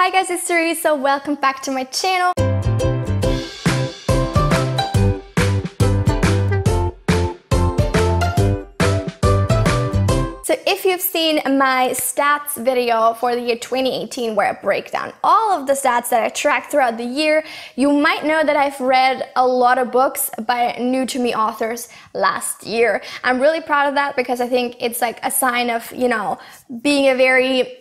Hi guys, it's Teresa. Welcome back to my channel. So if you've seen my stats video for the year 2018 where I break down all of the stats that I tracked throughout the year, you might know that I've read a lot of books by new to me authors last year. I'm really proud of that because I think it's like a sign of, being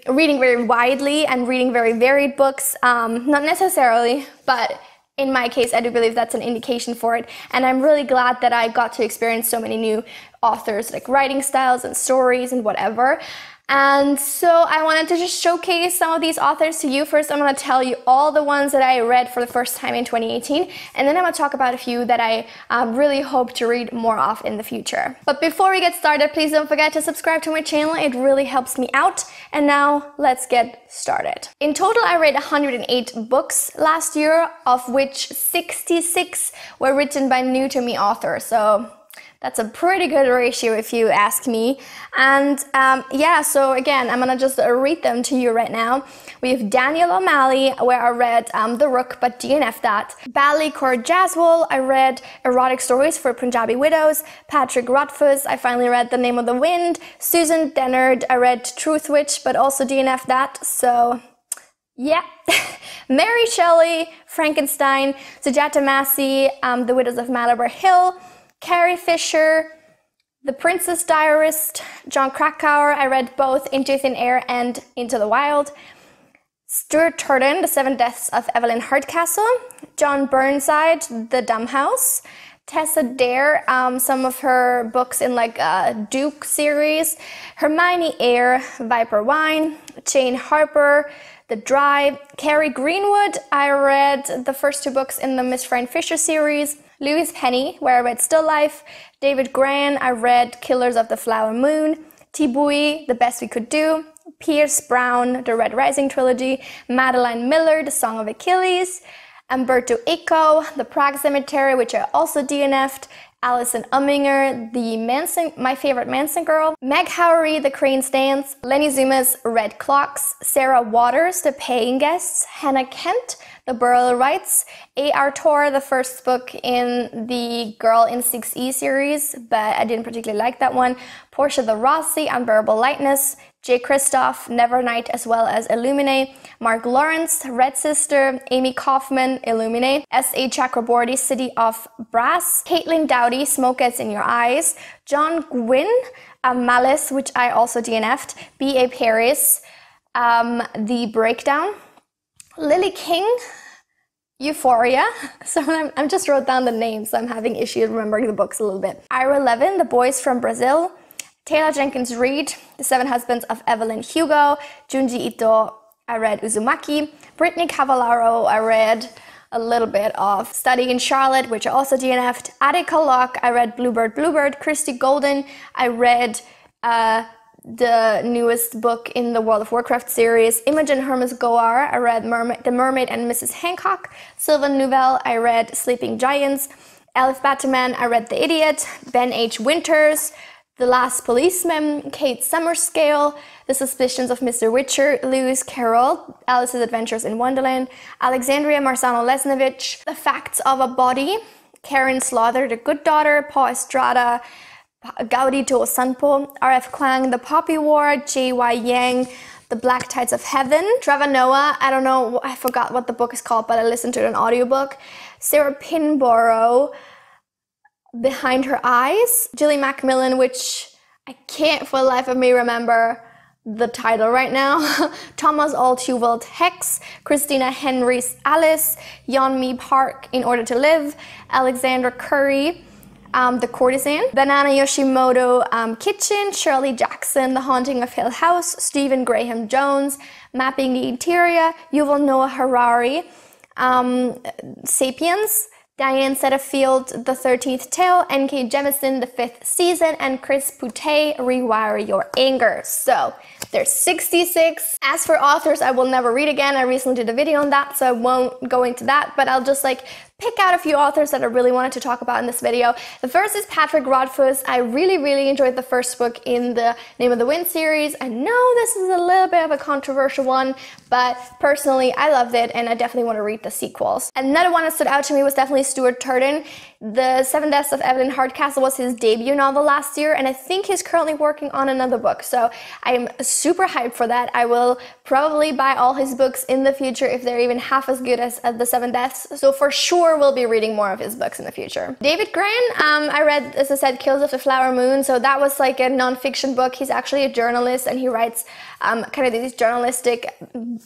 reading very widely and reading very varied books. Not necessarily, but in my case, I do believe that's an indication for it, and I'm really glad that I got to experience so many new authors, like writing styles and stories and whatever. And so I wanted to just showcase some of these authors to you. First, I'm going to tell you all the ones that I read for the first time in 2018, and then I'm going to talk about a few that I really hope to read more of in the future. But before we get started, please don't forget to subscribe to my channel. It really helps me out. And now let's get started. In total, I read 108 books last year, of which 66 were written by new to me authors. So that's a pretty good ratio if you ask me. And so again, I'm gonna just read them to you right now. We have Daniel O'Malley, where I read The Rook but DNF'd that. Bally Kaur Jaswal, I read Erotic Stories for Punjabi Widows. Patrick Rothfuss, I finally read The Name of the Wind. Susan Dennard, I read Truth Witch but also DNF'd that, so yeah. Mary Shelley, Frankenstein. Sujata Massey, The Widows of Malabar Hill. Carrie Fisher, The Princess Diarist. John Krakauer, I read both Into Thin Air and Into the Wild. Stuart Turton, The Seven Deaths of Evelyn Hardcastle. John Burnside, The Dumb House. Tessa Dare, some of her books in like Duke series. Hermione Eyre, Viper Wine. Jane Harper, The Drive. Carrie Greenwood, I read the first two books in the Miss Fran Fisher series. Louise Penny, where I read Still Life. David Gran, I read Killers of the Flower Moon. Tibui, The Best We Could Do. Pierce Brown, The Red Rising Trilogy. Madeline Miller, The Song of Achilles. Umberto Eco, The Prague Cemetery, which I also DNF'd. Alison Umminger, My Favorite Manson Girl. Meg Howry, The Crane's Dance. Lenny Zumas, Red Clocks. Sarah Waters, The Paying Guests. Hannah Kent, The Burial Rites. A.R. Torr, the first book in the Girl in 6E series, but I didn't particularly like that one. Portia de Rossi, Unbearable Lightness. J. Kristoff, Nevernight, as well as Illuminae. Mark Lawrence, Red Sister. Amy Kaufman, Illuminae. S.A. Chakraborty, City of Brass. Caitlin Doughty, Smoke Gets in Your Eyes. John Gwynne, Malice, which I also DNF'd. B.A. Paris, The Breakdown. Lily King, Euphoria. So I just wrote down the names, so I'm having issues remembering the books a little bit. Ira Levin, The Boys from Brazil. Taylor Jenkins Reid, The Seven Husbands of Evelyn Hugo. Junji Ito, I read Uzumaki. Brittany Cavallaro, I read a little bit of Study in Charlotte, which I also DNF'd. Attica Locke, I read Bluebird. Christy Golden, I read the newest book in the World of Warcraft series. Imogen Hermes Goar, I read The Mermaid and Mrs. Hancock. Sylvan Nouvel, I read Sleeping Giants. Elif Batuman, I read The Idiot. Ben H. Winters, The Last Policeman. Kate Summerscale, The Suspicions of Mr. Witcher. Lewis Carroll, Alice's Adventures in Wonderland. Alexandria Marzano Lesnevich, The Facts of a Body. Karen Slaughter, The Good Daughter. Paul Estrada, Gaudi to Osanpo. R.F. Kuang, The Poppy War. J.Y. Yang, The Black Tides of Heaven. Trevor Noah, I don't know, I forgot what the book is called, but I listened to an audiobook. Sarah Pinborough, Behind Her Eyes. Gilly Macmillan, which I can't for the life of me remember the title right now. Thomas Altuveld Hex. Christina Henry's Alice. Yeonmi Park, In Order to Live. Alexander Curry, The Courtesan. Banana Yoshimoto, Kitchen. Shirley Jackson, The Haunting of Hill House. Stephen Graham Jones, Mapping the Interior. Yuval Noah Harari, Sapiens. Diane Setterfield, The 13th Tale. N.K. Jemisin, The 5th Season. And Chris Poutet, Rewire Your Anger. So there's 66. As for authors I will never read again, I recently did a video on that, so I won't go into that, but I'll just like pick out a few authors that I really wanted to talk about in this video. The first is Patrick Rothfuss. I really enjoyed the first book in the Name of the Wind series. I know this is a little bit of a controversial one, but personally I loved it and I definitely want to read the sequels. Another one that stood out to me was definitely Stuart Turton. The Seven Deaths of Evelyn Hardcastle was his debut novel last year, and I think he's currently working on another book, so I'm super hyped for that. I will probably buy all his books in the future if they're even half as good as the Seven Deaths, so for sure we'll be reading more of his books in the future. David Grann, I read, as I said, Kills of the Flower Moon, so that was like a non-fiction book. He's actually a journalist and he writes kind of these journalistic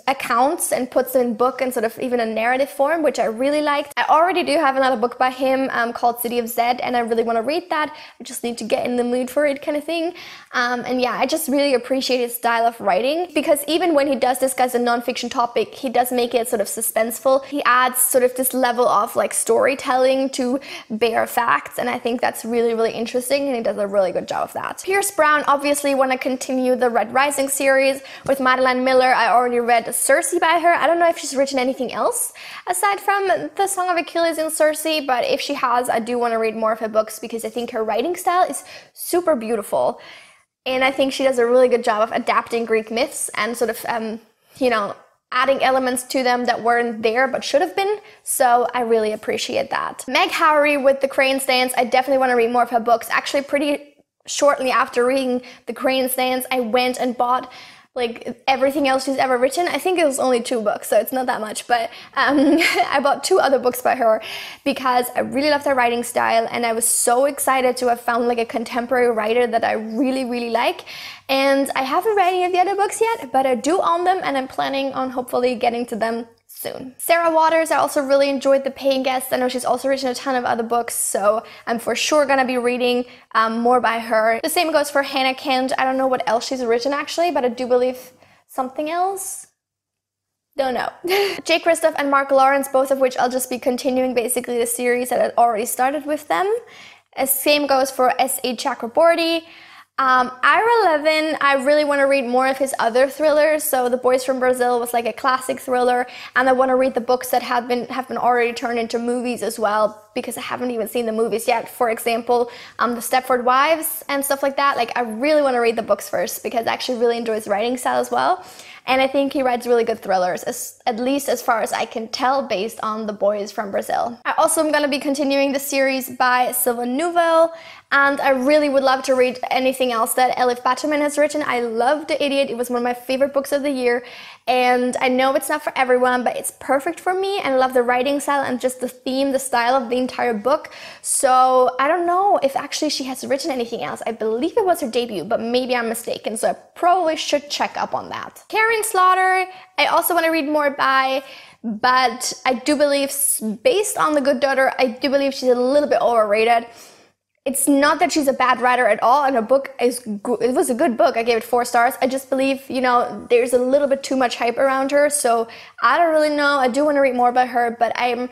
accounts and puts them in book and sort of even a narrative form, which I really liked. I already do have another book by him called City of Zed, and I really want to read that. I just need to get in the mood for it, kind of thing. And yeah, I just really appreciate his style of writing, because even when he does discuss a non-fiction topic, he does make it sort of suspenseful. He adds sort of this level of like storytelling to bare facts, and I think that's really interesting, and he does a really good job of that. Pierce Brown, obviously want to continue the Red Rising series with Madeline Miller. I already read Circe by her. I don't know if she's written anything else aside from The Song of Achilles and Circe, but if she has, I do want to read more of her books because I think her writing style is super beautiful. And I think she does a really good job of adapting Greek myths and sort of, you know, adding elements to them that weren't there but should have been. So I really appreciate that. Meg Howry with The Crane's Dance. I definitely want to read more of her books. Actually, pretty shortly after reading The Crane's Dance, I went and bought like everything else she's ever written. I think it was only 2 books, so it's not that much, but I bought 2 other books by her because I really loved her writing style, and I was so excited to have found like a contemporary writer that I really like. And I haven't read any of the other books yet, but I do own them, and I'm planning on hopefully getting to them soon. Sarah Waters, I also really enjoyed The Paying Guest. I know she's also written a ton of other books, so I'm for sure gonna be reading more by her. The same goes for Hannah Kent. I don't know what else she's written actually, but I do believe something else. Don't know. Jake Kristoff and Mark Lawrence, both of which I'll just be continuing basically the series that had already started with them. Same goes for S.A. Chakraborty. Ira Levin, I really want to read more of his other thrillers. So The Boys from Brazil was like a classic thriller, and I want to read the books that have been already turned into movies as well, because I haven't even seen the movies yet. For example, The Stepford Wives and stuff like that. Like, I really want to read the books first because I actually really enjoy his writing style as well. And I think he writes really good thrillers, at least as far as I can tell based on The Boys from Brazil. I also am going to be continuing the series by Sylvain Nouvel, and I really would love to read anything else that Elif Batuman has written. I love The Idiot. It was one of my favorite books of the year, and I know it's not for everyone, but it's perfect for me, and I love the writing style and just the theme, the style of the entire book. So I don't know if actually she has written anything else. I believe it was her debut, but maybe I'm mistaken, so I probably should check up on that. Karen Slaughter, I also want to read more by, but I do believe, based on The Good Daughter, I do believe she's a little bit overrated. It's not that she's a bad writer at all, and her book is good. It was a good book. I gave it 4 stars. I just believe, you know, there's a little bit too much hype around her, so I don't really know. I do want to read more about her, but I'm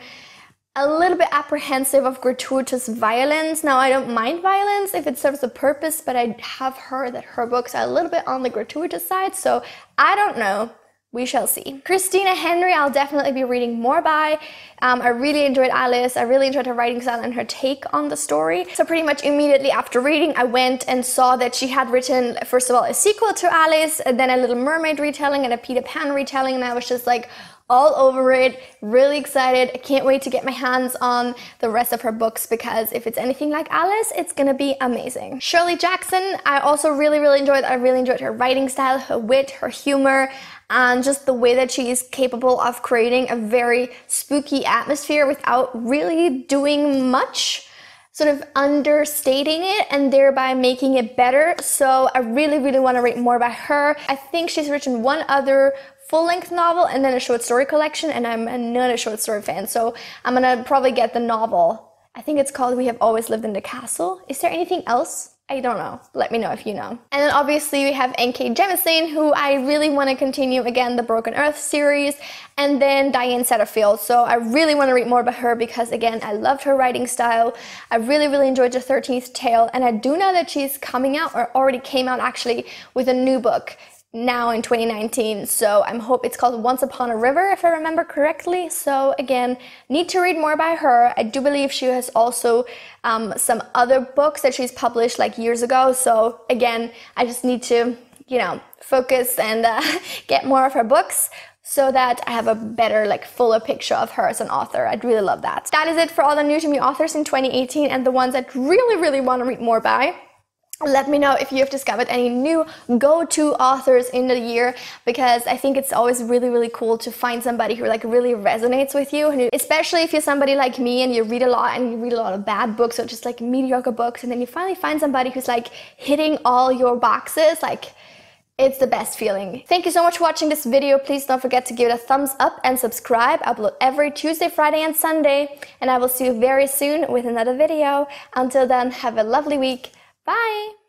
a little bit apprehensive of gratuitous violence. Now, I don't mind violence if it serves a purpose, but I have heard that her books are a little bit on the gratuitous side, so I don't know. We shall see. Christina Henry, I'll definitely be reading more by. I really enjoyed Alice. I really enjoyed her writing style and her take on the story. So pretty much immediately after reading, I went and saw that she had written, first of all, a sequel to Alice, and then a Little Mermaid retelling and a Peter Pan retelling, and I was just like all over it, really excited. I can't wait to get my hands on the rest of her books, because if it's anything like Alice, it's gonna be amazing. Shirley Jackson, I also really enjoyed. I really enjoyed her writing style, her wit, her humor, and just the way that she is capable of creating a very spooky atmosphere without really doing much, sort of understating it and thereby making it better. So I really want to read more about her. I think she's written one other full-length novel and then a short story collection, and I'm not a short story fan, so I'm gonna probably get the novel. I think it's called We Have Always Lived in the Castle. Is there anything else? I don't know. Let me know if you know. And then obviously we have N.K. Jemisin, who I really want to continue, again, the Broken Earth series, and then Diane Setterfield. So I really want to read more about her because, again, I loved her writing style. I really enjoyed The 13th Tale, and I do know that she's coming out, or already came out actually, with a new book. now in 2019, so I hope it's called Once Upon a River, if I remember correctly. So again, need to read more by her. I do believe she has also some other books that she's published like years ago. So again, I just need to, you know, focus and get more of her books, so that I have a better, like, fuller picture of her as an author. I'd really love that. That is it for all the new to me authors in 2018 and the ones that really want to read more by. Let me know if you have discovered any new go-to authors in the year, because I think it's always really cool to find somebody who like really resonates with you, and especially if you're somebody like me and you read a lot of bad books or just like mediocre books, and then you finally find somebody who's like hitting all your boxes. Like, it's the best feeling. Thank you so much for watching this video. Please don't forget to give it a thumbs up and subscribe. I upload every Tuesday, Friday and Sunday, and I will see you very soon with another video. Until then, have a lovely week. Bye!